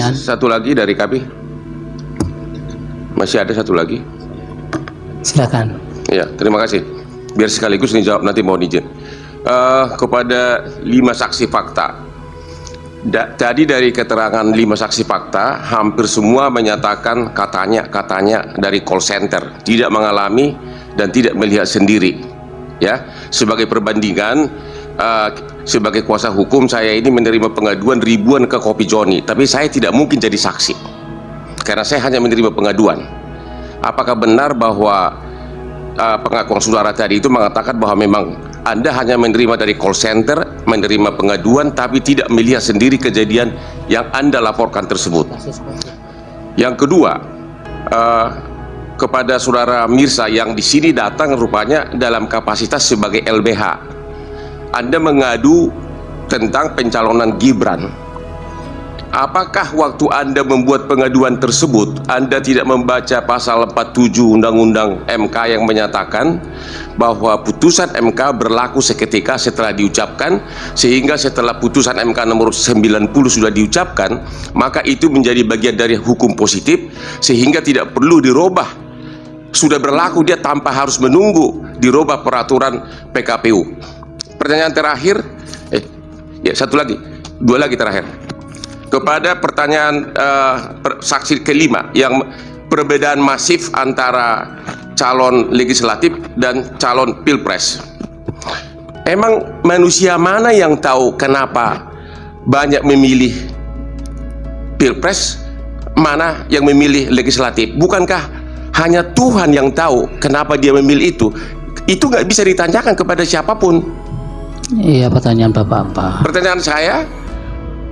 Silakan. Satu lagi dari kami. Masih ada satu lagi. Silakan. Ya, terima kasih. Biar sekaligus dijawab, nanti mohon izin. Kepada 5 saksi fakta. Tadi dari keterangan 5 saksi fakta, hampir semua menyatakan katanya dari call center, tidak mengalami dan tidak melihat sendiri. Ya, sebagai perbandingan, sebagai kuasa hukum saya ini menerima pengaduan ribuan ke Kopi Joni, tapi saya tidak mungkin jadi saksi karena saya hanya menerima pengaduan. Apakah benar bahwa pengakuan saudara tadi itu mengatakan bahwa memang Anda hanya menerima dari call center, menerima pengaduan, tapi tidak melihat sendiri kejadian yang Anda laporkan tersebut? Yang kedua, kepada saudara Mirsa yang di sini datang rupanya dalam kapasitas sebagai LBH, Anda mengadu tentang pencalonan Gibran. Apakah waktu Anda membuat pengaduan tersebut Anda tidak membaca pasal 47 Undang-Undang MK yang menyatakan bahwa putusan MK berlaku seketika setelah diucapkan, sehingga setelah putusan MK nomor 90 sudah diucapkan, maka itu menjadi bagian dari hukum positif sehingga tidak perlu dirubah, sudah berlaku dia tanpa harus menunggu dirubah peraturan PKPU. Pertanyaan terakhir, dua lagi terakhir. Kepada pertanyaan saksi kelima yang perbedaan masif antara calon legislatif dan calon pilpres. Emang manusia mana yang tahu kenapa banyak memilih pilpres, mana yang memilih legislatif? Bukankah hanya Tuhan yang tahu kenapa dia memilih itu? Itu nggak bisa ditanyakan kepada siapapun. Iya, pertanyaan Bapak apa? Pertanyaan saya,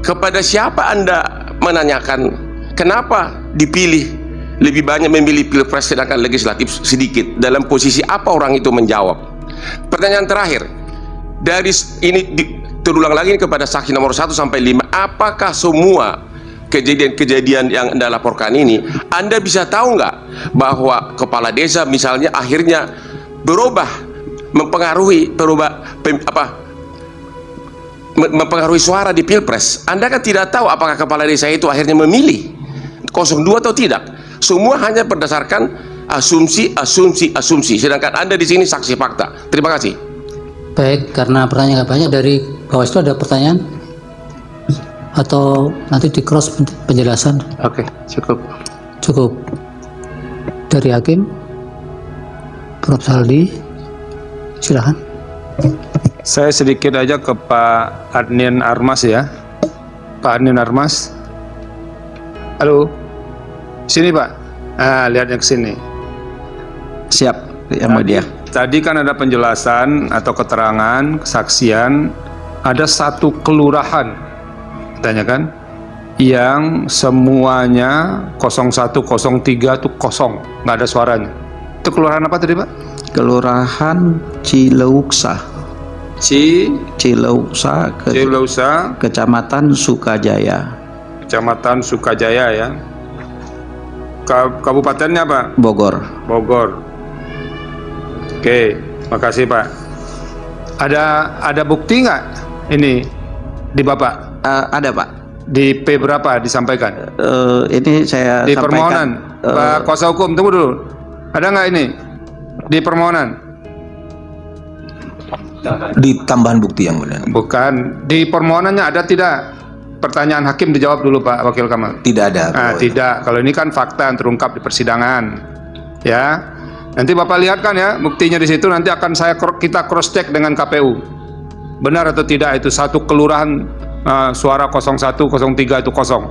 kepada siapa Anda menanyakan kenapa dipilih lebih banyak memilih pilpres sedangkan legislatif sedikit? Dalam posisi apa orang itu menjawab? Pertanyaan terakhir, dari ini terulang lagi kepada saksi nomor 1 sampai 5, apakah semua kejadian-kejadian yang Anda laporkan ini Anda bisa tahu nggak bahwa kepala desa misalnya akhirnya berubah, mempengaruhi mempengaruhi suara di pilpres? Anda kan tidak tahu apakah kepala desa itu akhirnya memilih 02 atau tidak. Semua hanya berdasarkan asumsi, sedangkan Anda di sini saksi fakta. Terima kasih. Baik, karena pertanyaan nggak banyak, dari Bawaslu ada pertanyaan atau nanti di cross penjelasan? Oke, cukup. Dari Hakim, Prof. Saldi, silahkan. Saya sedikit aja ke Pak Adnin Armas ya. Pak Adnin Armas. Halo. Sini Pak. Lihatnya ke sini. Siap, yang mulia. Tadi kan ada penjelasan atau keterangan, kesaksian, ada satu kelurahan, katanya kan, yang semuanya 01, 03 itu kosong, nggak ada suaranya. Itu kelurahan apa tadi Pak? Kelurahan Cileuksa. Cileuksa, Kecamatan Sukajaya. Kecamatan Sukajaya ya. Kabupatennya apa? Bogor. Oke, makasih Pak. Ada bukti nggak ini di Bapak? Ada Pak. Di P berapa disampaikan? Ini saya di sampaikan. Permohonan. Pak kuasa hukum, tunggu dulu. Ada nggak ini di permohonan? Di tambahan bukti yang mulia. Bukan, di permohonannya ada tidak? Pertanyaan hakim dijawab dulu Pak Wakil Kamal. Tidak ada. Tidak. Kalau ini kan fakta yang terungkap di persidangan, ya. Nanti Bapak lihat kan ya buktinya di situ. Nanti akan kita cross check dengan KPU. Benar atau tidak itu satu kelurahan suara 01, 03 itu kosong.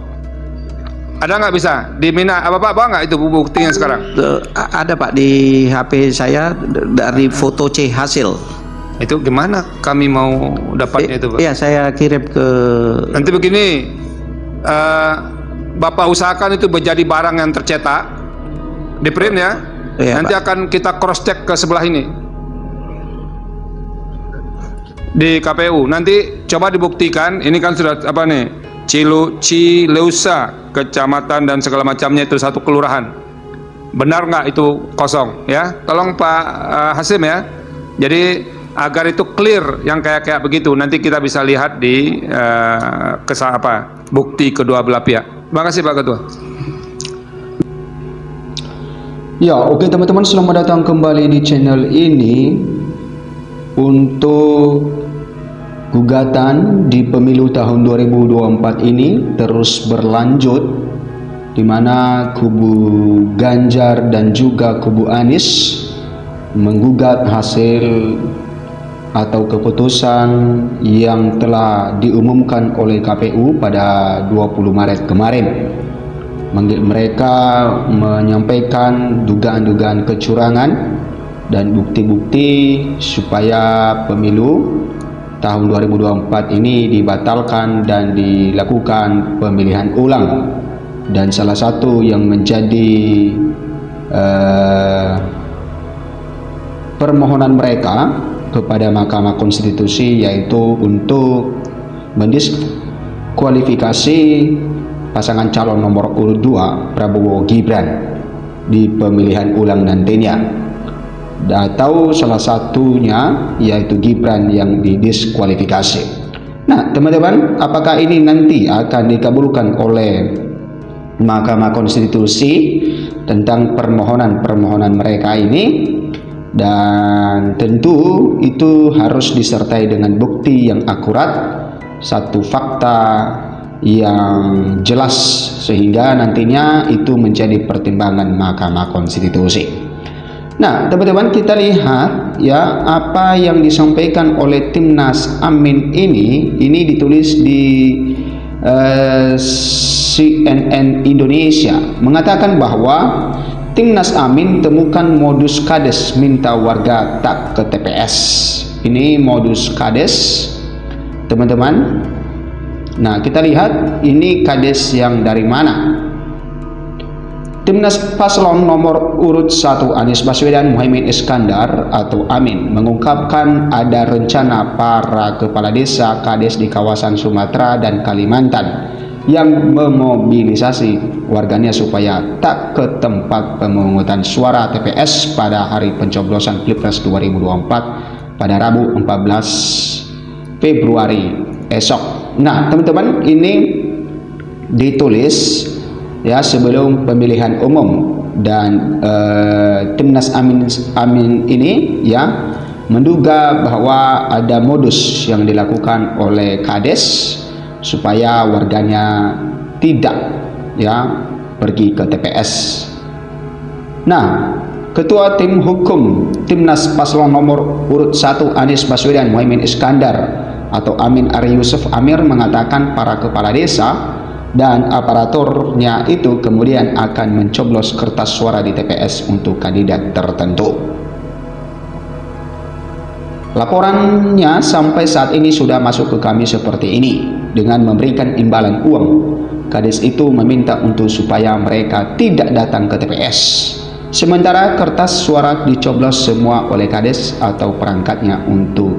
Ada nggak bisa diminta Bapak bawa nggak itu buktinya sekarang? Ada Pak di HP saya dari foto C hasil. Itu gimana kami mau dapatnya itu Pak? Iya, saya kirim ke. Nanti begini, Bapak usahakan itu menjadi barang yang tercetak, di print ya. Iya, nanti Pak, akan kita cross check ke sebelah ini di KPU. Nanti coba dibuktikan, ini kan sudah apa nih, Cileusa, kecamatan dan segala macamnya itu satu kelurahan. Benar nggak itu kosong ya? Tolong Pak Hasim ya. Jadi agar itu clear yang kayak begitu. Nanti kita bisa lihat di bukti kedua belah pihak. Terima kasih Pak Ketua. Ya, oke teman-teman, selamat datang kembali di channel ini. Untuk gugatan di pemilu tahun 2024 ini terus berlanjut, di mana kubu Ganjar dan juga kubu Anies menggugat hasil atau keputusan yang telah diumumkan oleh KPU pada 20 Maret kemarin. Mereka menyampaikan dugaan-dugaan kecurangan dan bukti-bukti supaya pemilu tahun 2024 ini dibatalkan dan dilakukan pemilihan ulang. Dan salah satu yang menjadi permohonan mereka kepada Mahkamah Konstitusi yaitu untuk mendiskualifikasi pasangan calon nomor urut 2 Prabowo Gibran di pemilihan ulang nantinya. Atau salah satunya yaitu Gibran yang didiskualifikasi. Nah teman-teman, apakah ini nanti akan dikabulkan oleh Mahkamah Konstitusi tentang permohonan mereka ini? Dan tentu itu harus disertai dengan bukti yang akurat, satu fakta yang jelas, sehingga nantinya itu menjadi pertimbangan Mahkamah Konstitusi. Nah teman-teman, kita lihat ya apa yang disampaikan oleh Timnas Amin ini ditulis di CNN Indonesia, mengatakan bahwa Timnas Amin temukan modus kades minta warga tak ke TPS. Ini modus kades teman-teman. Nah kita lihat ini kades yang dari mana. Timnas Paslon nomor urut 1 Anies Baswedan Muhaimin Iskandar atau Amin mengungkapkan ada rencana para kepala desa kades di kawasan Sumatera dan Kalimantan yang memobilisasi warganya supaya tak ke tempat pemungutan suara TPS pada hari pencoblosan Pilpres 2024 pada Rabu 14 Februari esok. Nah teman-teman, ini ditulis ya sebelum pemilihan umum, dan Timnas Amin ini ya menduga bahwa ada modus yang dilakukan oleh kades supaya warganya tidak ya pergi ke TPS. Nah, Ketua Tim Hukum Timnas Paslon nomor urut 1 Anies Baswedan Muhaimin Iskandar atau Amin Ari Yusuf Amir mengatakan para kepala desa dan aparaturnya itu kemudian akan mencoblos kertas suara di TPS untuk kandidat tertentu. Laporannya sampai saat ini sudah masuk ke kami seperti ini, dengan memberikan imbalan uang. Kades itu meminta untuk supaya mereka tidak datang ke TPS, sementara kertas suara dicoblos semua oleh kades atau perangkatnya untuk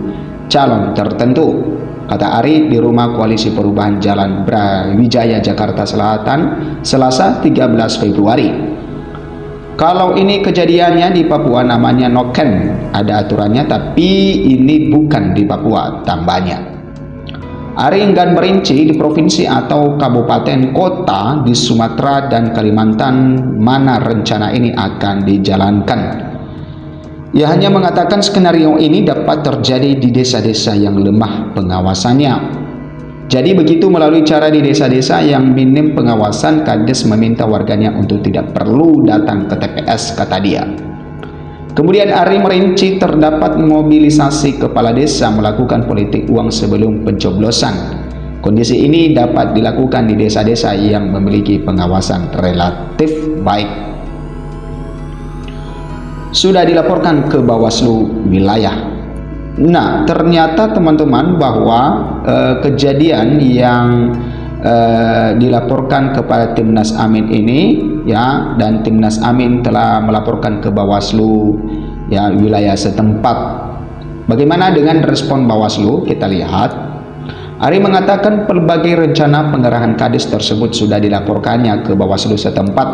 calon tertentu, kata Ari di rumah Koalisi Perubahan Jalan Brawijaya Jakarta Selatan Selasa 13 Februari. Kalau ini kejadiannya di Papua namanya noken, ada aturannya, tapi ini bukan di Papua, tambahnya. Ari enggan merinci di provinsi atau kabupaten kota di Sumatera dan Kalimantan mana rencana ini akan dijalankan. Ia hanya mengatakan skenario ini dapat terjadi di desa-desa yang lemah pengawasannya. Jadi begitu melalui cara di desa-desa yang minim pengawasan, kades meminta warganya untuk tidak perlu datang ke TPS, kata dia. Kemudian Ari merinci terdapat mobilisasi kepala desa melakukan politik uang sebelum pencoblosan. Kondisi ini dapat dilakukan di desa-desa yang memiliki pengawasan relatif baik. Sudah dilaporkan ke Bawaslu wilayah. Nah, ternyata teman-teman bahwa kejadian yang dilaporkan kepada Timnas Amin ini ya, dan Timnas Amin telah melaporkan ke Bawaslu ya wilayah setempat. Bagaimana dengan respon Bawaslu? Kita lihat. Ari mengatakan berbagai rencana pengerahan kades tersebut sudah dilaporkannya ke Bawaslu setempat,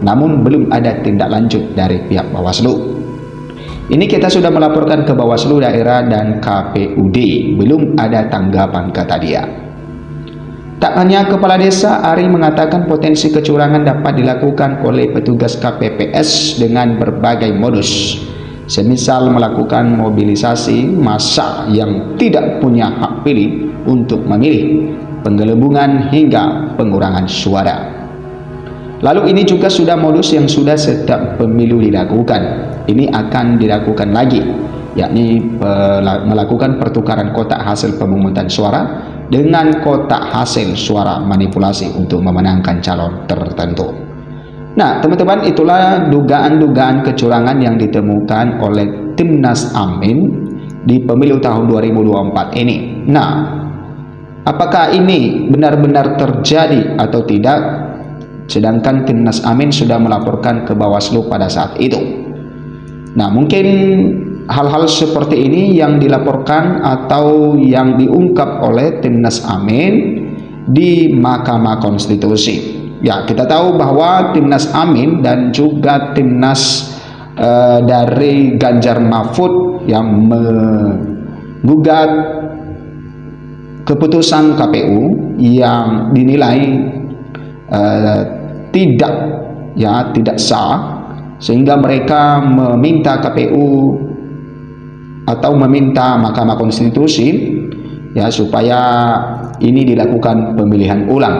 namun belum ada tindak lanjut dari pihak Bawaslu. Ini kita sudah melaporkan ke Bawaslu daerah dan KPUD, belum ada tanggapan, kata dia. Tak hanya kepala desa, Ari mengatakan potensi kecurangan dapat dilakukan oleh petugas KPPS dengan berbagai modus, semisal melakukan mobilisasi massa yang tidak punya hak pilih untuk memilih, penggelembungan hingga pengurangan suara. Lalu ini juga sudah modus yang sudah setiap pemilu dilakukan. Ini akan dilakukan lagi, yakni melakukan pertukaran kotak hasil pemungutan suara dengan kotak hasil suara manipulasi untuk memenangkan calon tertentu. Nah, teman-teman, itulah dugaan-dugaan kecurangan yang ditemukan oleh Timnas Amin di pemilu tahun 2024 ini. Nah, apakah ini benar-benar terjadi atau tidak? Sedangkan Timnas Amin sudah melaporkan ke Bawaslu pada saat itu. Nah, mungkin hal-hal seperti ini yang dilaporkan atau yang diungkap oleh Timnas Amin di Mahkamah Konstitusi. Ya, kita tahu bahwa Timnas Amin dan juga Timnas dari Ganjar Mahfud yang menggugat keputusan KPU yang dinilai tidak sah, sehingga mereka meminta KPU atau meminta Mahkamah Konstitusi ya supaya ini dilakukan pemilihan ulang.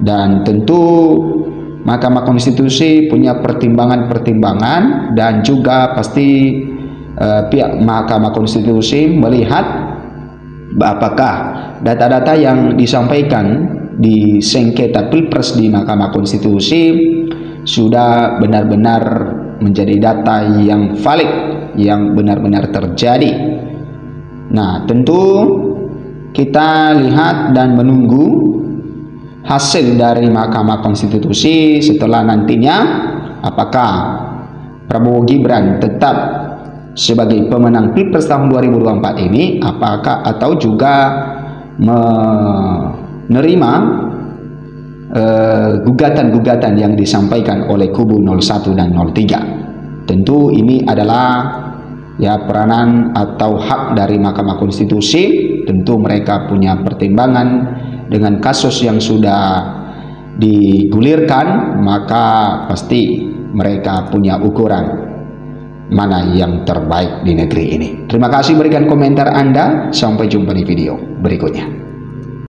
Dan tentu Mahkamah Konstitusi punya pertimbangan dan juga pasti pihak Mahkamah Konstitusi melihat apakah data-data yang disampaikan di sengketa Pilpres di Mahkamah Konstitusi sudah benar-benar menjadi data yang valid, yang benar-benar terjadi. Nah, tentu kita lihat dan menunggu hasil dari Mahkamah Konstitusi setelah nantinya apakah Prabowo Gibran tetap sebagai pemenang Pilpres tahun 2024 ini, apakah atau juga menerima gugatan-gugatan yang disampaikan oleh kubu 01 dan 03. Tentu ini adalah ya peranan atau hak dari Mahkamah Konstitusi. Tentu mereka punya pertimbangan dengan kasus yang sudah digulirkan, maka pasti mereka punya ukuran mana yang terbaik di negeri ini. Terima kasih, berikan komentar Anda. Sampai jumpa di video berikutnya.